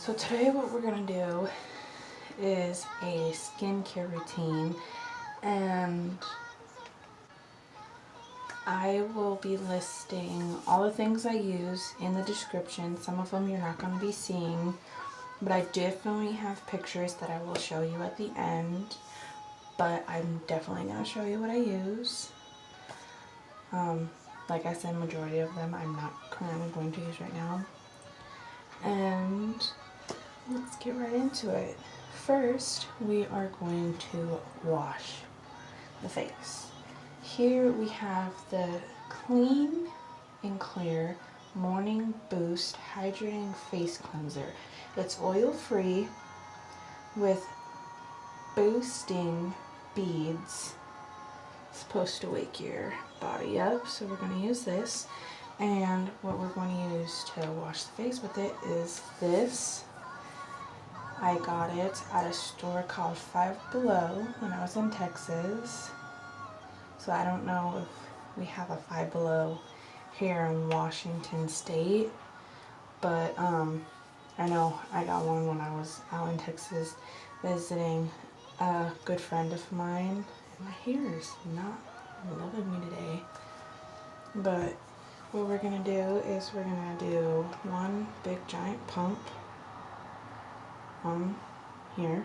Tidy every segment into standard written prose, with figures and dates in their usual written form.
So today what we're going to do is a skincare routine, and I will be listing all the things I use in the description. Some of them you're not going to be seeing, but I definitely have pictures that I will show you at the end. But I'm definitely going to show you what I use. Like I said, majority of them I'm not currently going to use right now. And let's get right into it. First, we are going to wash the face. Here we have the Clean and Clear Morning Boost Hydrating Face Cleanser. It's oil-free with boosting beads. It's supposed to wake your body up, so we're going to use this. And what we're going to use to wash the face with it is this. I got it at a store called Five Below when I was in Texas. So I don't know if we have a Five Below here in Washington State, but I know I got one when I was out in Texas visiting a good friend of mine. My hair is not loving me today, but what we're going to do is we're going to do one big giant pump on here,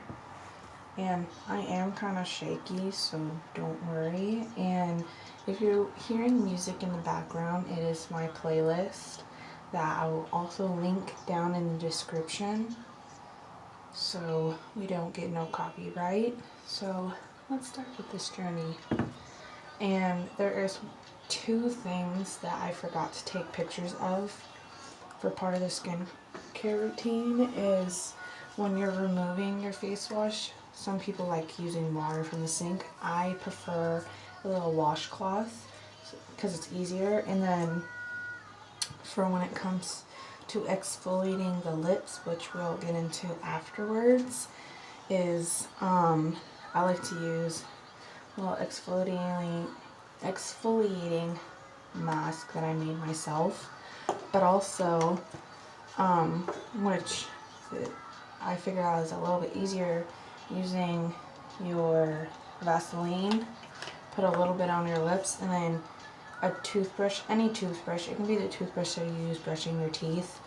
and I am kind of shaky, so don't worry. And if you're hearing music in the background, it is my playlist that I will also link down in the description, so we don't get no copyright. So let's start with this journey. And there is two things that I forgot to take pictures of for part of the skincare routine. Is when you're removing your face wash, some people like using water from the sink. I prefer a little washcloth because it's easier. And then for when it comes to exfoliating the lips, which we'll get into afterwards, is I like to use a little exfoliating mask that I made myself, but also which I figured out is a little bit easier, using your Vaseline, put a little bit on your lips, and then a toothbrush, any toothbrush, it can be the toothbrush that you use brushing your teeth.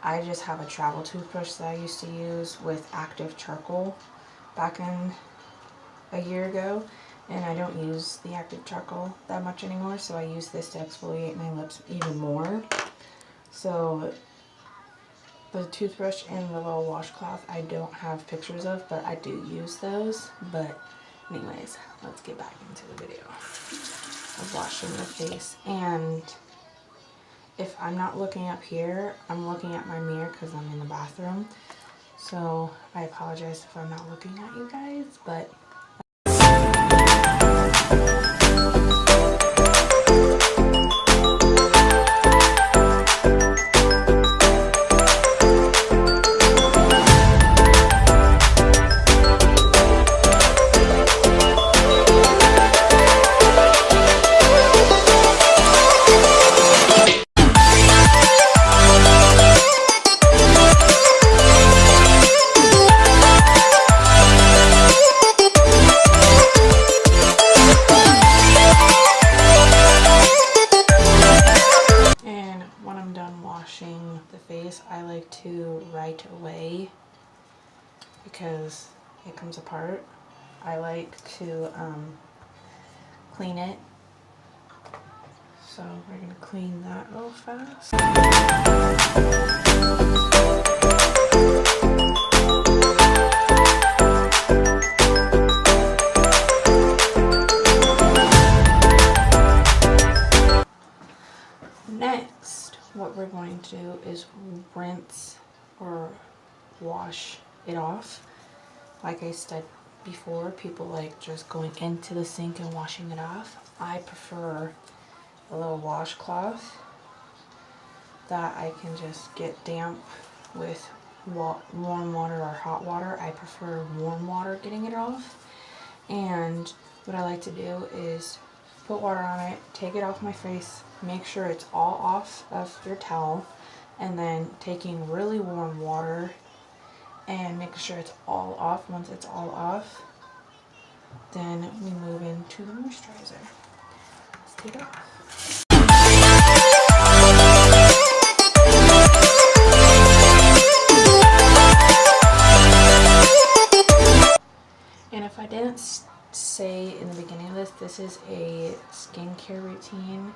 I just have a travel toothbrush that I used to use with active charcoal back in a year ago, and I don't use the active charcoal that much anymore, so I use this to exfoliate my lips even more. So the toothbrush and the little washcloth I don't have pictures of, but I do use those. But anyways, let's get back into the video of washing the face. And if I'm not looking up here, I'm looking at my mirror because I'm in the bathroom. So I apologize if I'm not looking at you guys, but I like to right away because it comes apart. I like to clean it, so we're going to clean that real fast. Next, what we're going to do is rinse or wash it off. Like I said before, people like just going into the sink and washing it off. I prefer a little washcloth that I can just get damp with warm water or hot water. I prefer warm water getting it off. And what I like to do is put water on it, take it off my face, make sure it's all off of your towel, and then taking really warm water and make sure it's all off. Once it's all off, then we move into the moisturizer. Let's take it off. And if I didn't say in the beginning of this, this is a skincare routine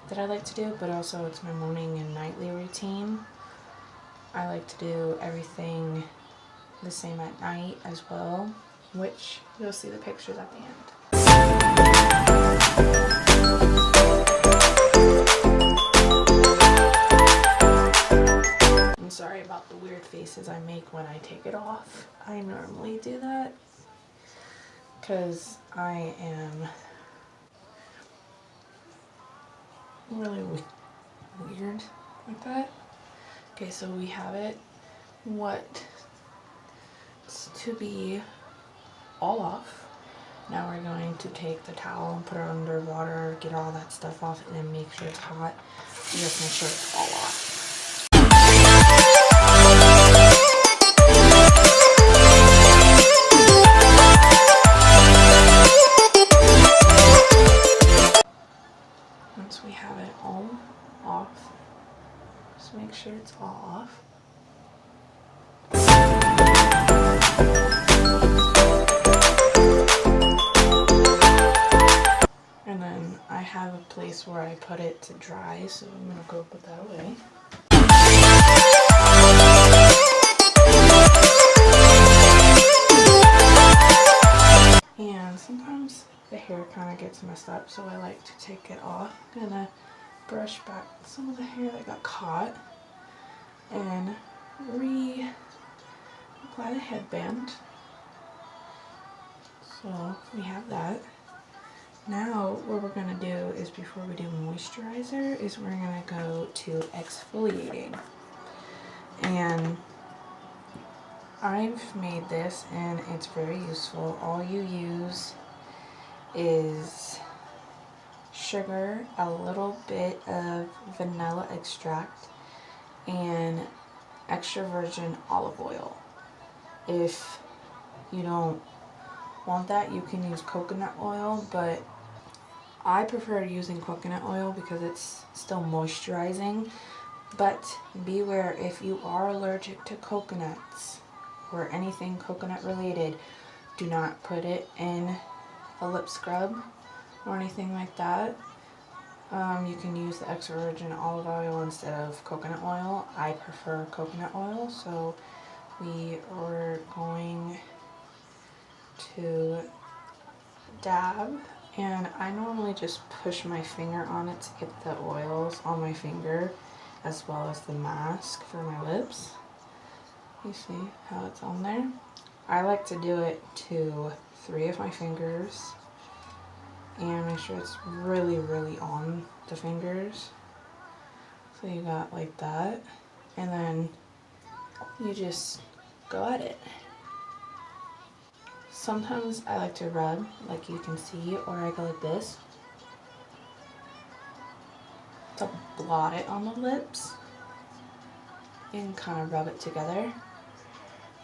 that I like to do, but also it's my morning and nightly routine. I like to do everything the same at night as well, which you'll see the pictures at the end. I'm sorry about the weird faces I make when I take it off. I normally do that because I am really weird like that. Okay, so we have it what's to be all off. Now we're going to take the towel and put it under water, get all that stuff off, and then make sure it's hot. And just make sure it's all off. Once we have it all off, just make sure it's all off. And then I have a place where I put it to dry, so I'm gonna go put that away. And sometimes the hair kind of gets messed up, so I like to take it off. I'm gonna brush back some of the hair that got caught and reapply the headband. So we have that. Now what we're gonna do is, before we do moisturizer, is we're gonna go to exfoliating. And I've made this and it's very useful. All you use is sugar, a little bit of vanilla extract, and extra virgin olive oil. If you don't want that, you can use coconut oil, but I prefer using coconut oil because it's still moisturizing. But beware, if you are allergic to coconuts or anything coconut related, do not put it in a lip scrub or anything like that. You can use the extra virgin olive oil instead of coconut oil. I prefer coconut oil, so we are going to dab, and I normally just push my finger on it to get the oils on my finger as well as the mask for my lips. You see how it's on there? I like to do it to 3 of my fingers and make sure it's really on the fingers. So you got like that, and then you just go at it. Sometimes I like to rub, like you can see, or I go like this to blot it on the lips and kind of rub it together.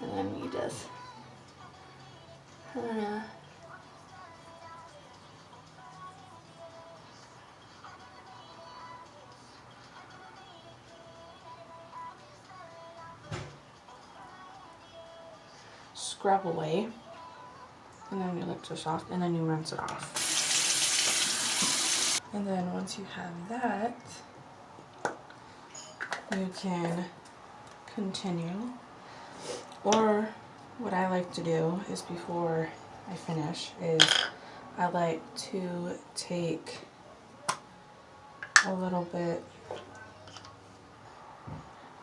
And then you just scrub away, and then your lips are soft, and then you rinse it off. And then once you have that, you can continue. Or what I like to do is, before I finish, is I like to take a little bit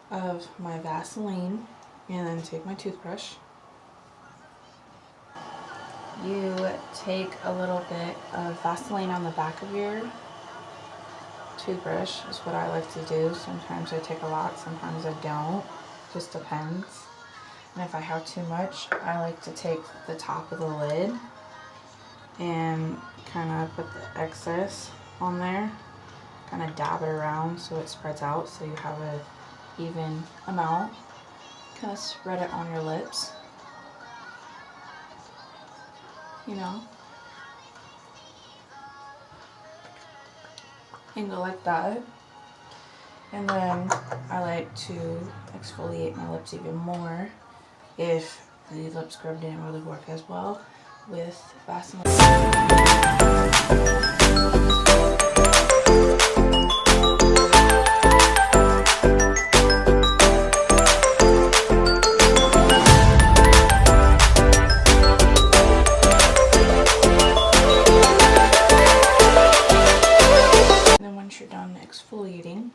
of my Vaseline and then take my toothbrush. You take a little bit of Vaseline on the back of your toothbrush, is what I like to do. Sometimes I take a lot, sometimes I don't. Just depends. And if I have too much, I like to take the top of the lid and kind of put the excess on there. Kind of dab it around so it spreads out, so you have an even amount. kind of spread it on your lips, you know, and go like that. And then I like to exfoliate my lips even more if the lip scrub didn't really work as well with Vaseline. Then once you're done exfoliating,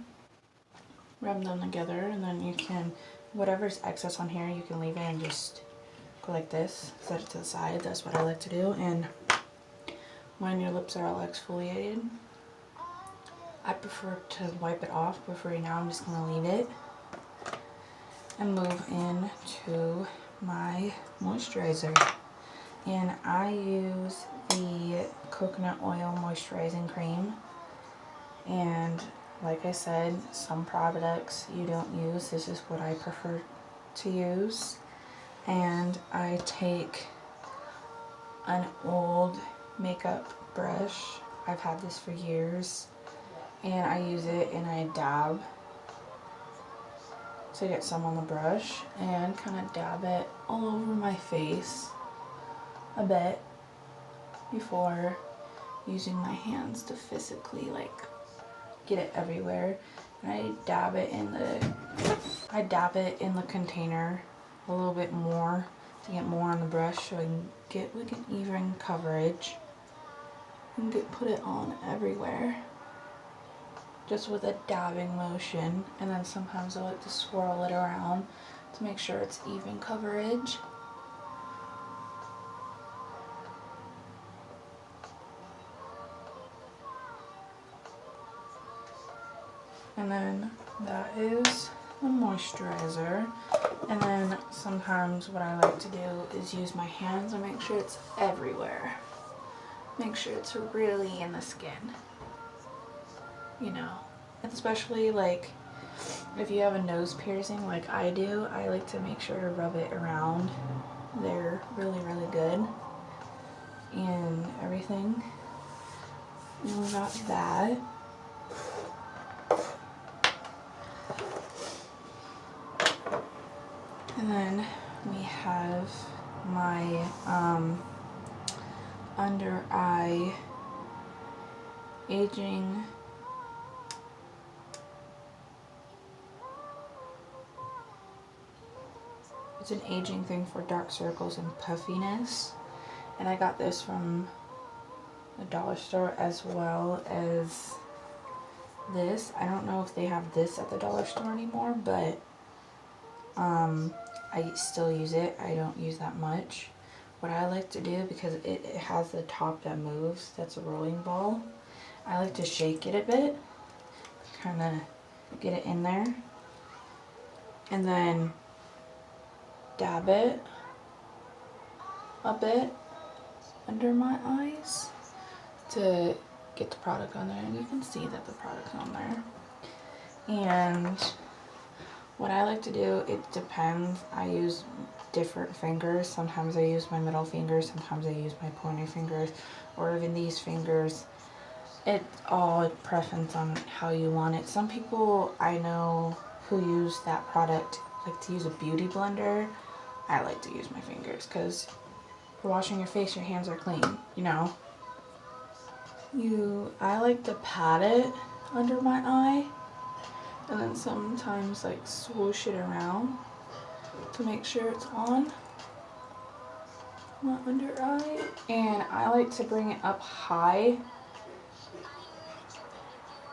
rub them together, and then you can, whatever's excess on here, you can leave it and just go like this, set it to the side. That's what I like to do. And when your lips are all exfoliated, I prefer to wipe it off, but for right now I'm just going to leave it and move into my moisturizer. And I use the coconut oil moisturizing cream, and like I said, some products you don't use. This is what I prefer to use. And I take an old makeup brush. I've had this for years. And I use it and I dab to get some on the brush and kind of dab it all over my face a bit before using my hands to physically like get it everywhere. And I dab it in the container a little bit more to get more on the brush, so I can get like an even coverage and put it on everywhere just with a dabbing motion. And then sometimes I like to swirl it around to make sure it's even coverage. And then that is the moisturizer. And then sometimes what I like to do is use my hands and make sure it's everywhere. Make sure it's really in the skin, you know. Especially like if you have a nose piercing like I do, I like to make sure to rub it around there really good and everything. And we got that. And then we have my under eye aging it's an aging thing for dark circles and puffiness, and I got this from the dollar store as well as this. I don't know if they have this at the dollar store anymore, but I still use it. I don't use that much. What I like to do, because it has the top that moves, that's a rolling ball, I like to shake it a bit, kind of get it in there, and then dab it a bit under my eyes to get the product on there, and you can see that the product's on there. And what I like to do, it depends. I use different fingers. Sometimes I use my middle finger, sometimes I use my pointer fingers, or even these fingers. It's all preference on how you want it. Some people I know who use that product like to use a beauty blender. I like to use my fingers because for washing your face, your hands are clean, you know. I like to pat it under my eye, and then sometimes like swoosh it around to make sure it's on my under eye. And I like to bring it up high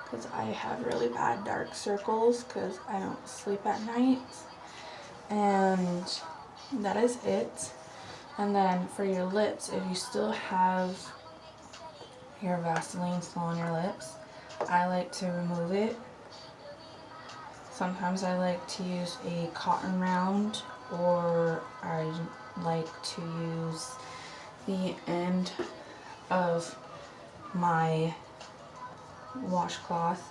because I have really bad dark circles because I don't sleep at night. And that is it. And then for your lips, if you still have your Vaseline still on your lips, I like to remove it. Sometimes I like to use a cotton round, or I like to use the end of my washcloth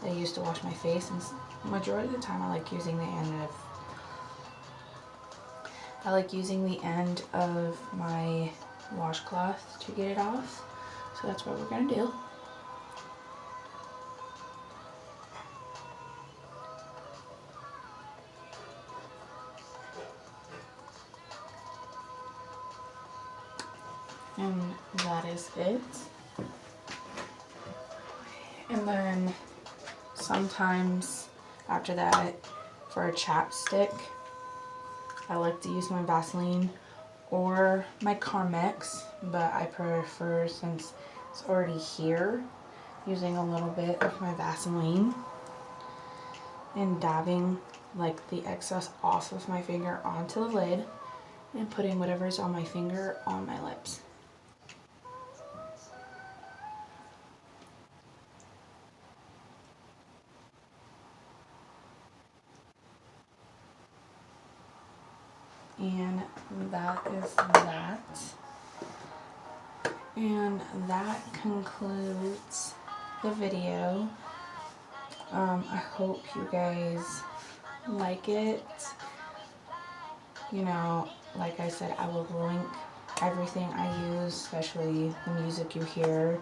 that I used to wash my face, and majority of the time I like using the end of I like using the end of my washcloth to get it off. So that's what we're going to do. And that is it. And then sometimes after that, for a chapstick, I like to use my Vaseline or my Carmex, but I prefer, since it's already here, using a little bit of my Vaseline and dabbing like the excess off of my finger onto the lid and putting whatever's on my finger on my lips. And that is that. And that concludes the video. I hope you guys like it. You know, like I said, I will link everything I use, especially the music you hear,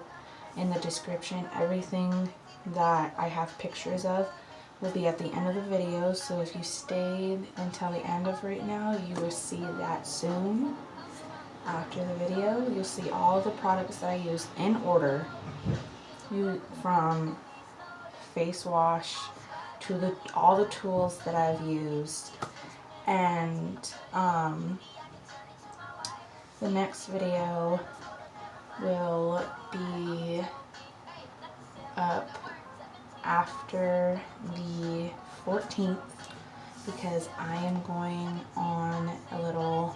in the description. Everything that I have pictures of will be at the end of the video, so if you stayed until the end of right now, you will see that soon. After the video, you'll see all the products that I use in order, from face wash to all the tools that I've used. And the next video will be up after the 14th, because I am going on a little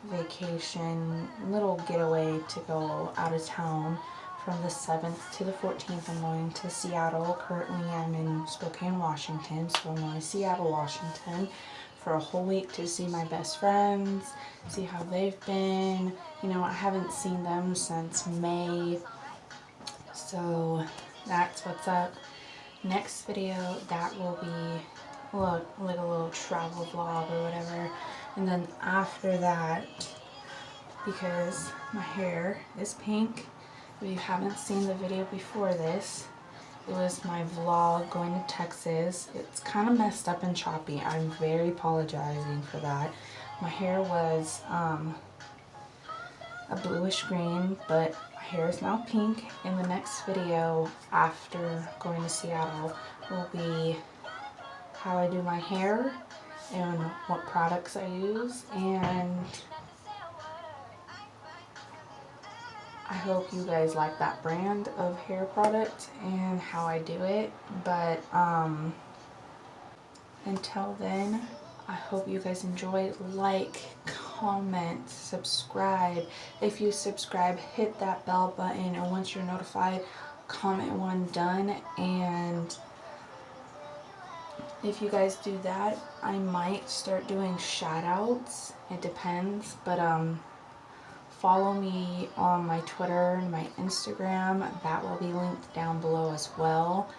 vacation, little getaway to go out of town from the 7th to the 14th. I'm going to Seattle. Currently I'm in Spokane, Washington, so I'm going to Seattle, Washington for a whole week to see my best friends, see how they've been. You know, I haven't seen them since May, so that's what's up. Next video, that will be like a little travel vlog or whatever. And then after that, because my hair is pink, if you haven't seen the video before this, it was my vlog going to Texas. It's kind of messed up and choppy. I'm very apologizing for that. My hair was a bluish green, but my hair is now pink. And the next video after going to Seattle will be how I do my hair and what products I use, and I hope you guys like that brand of hair product and how I do it. But until then, I hope you guys enjoy. Like, comment, subscribe. If you subscribe, hit that bell button, and once you're notified, comment when done. And if you guys do that, I might start doing shout outs. It depends, but follow me on my Twitter and my Instagram. That will be linked down below as well.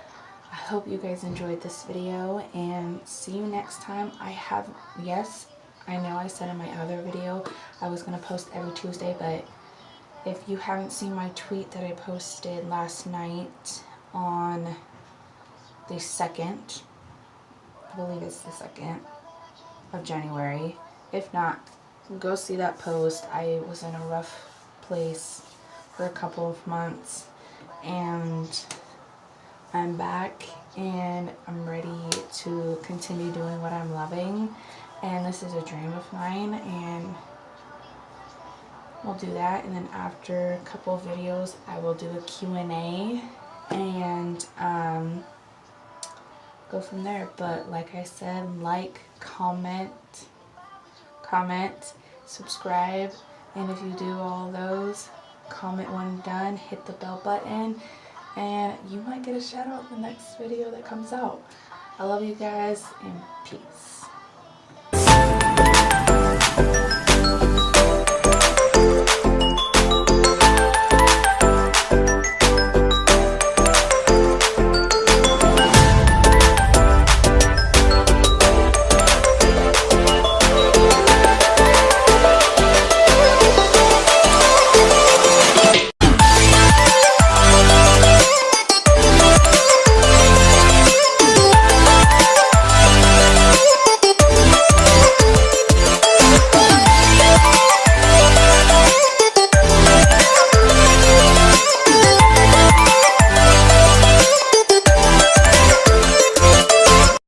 I hope you guys enjoyed this video, and see you next time. Yes, I know I said in my other video I was going to post every Tuesday, but if you haven't seen my tweet that I posted last night on the 2nd, I believe it's the 2nd of January. If not, go see that post. I was in a rough place for a couple of months, and I'm back and I'm ready to continue doing what I'm loving, and this is a dream of mine, and we'll do that. And then after a couple of videos, I will do a Q&A and go from there. But like I said, like, comment, subscribe, and if you do all those, comment when done, hit the bell button, and you might get a shout out in the next video that comes out. I love you guys, and peace.